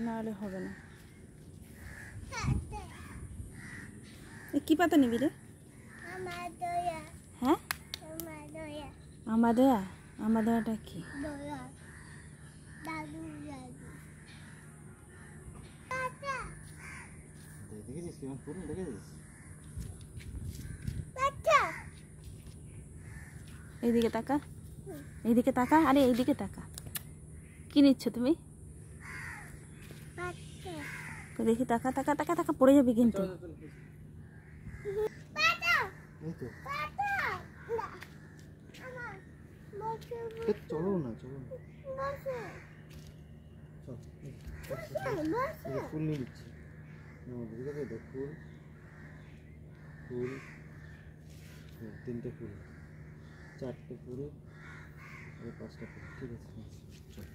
না হলে হবে না। কি পাতা নিবি রে? হ্যাঁ, আমাদয়া। আমাদয়াটা কি? এইদিকে তাকা, এইদিকে তাকা, আরে এইদিকে তাকা। কি নিচ্ছ তুমি? দেখি, তাকা তাকা তাকা তাকা, পড়ে যাবি কিন্তু। চলো না, চলো ফুল নিয়ে দিচ্ছি। ফুল ফুল, 3টে ফুল, 4টে ফুল আর 5টা ফুল। ঠিক আছে, চল।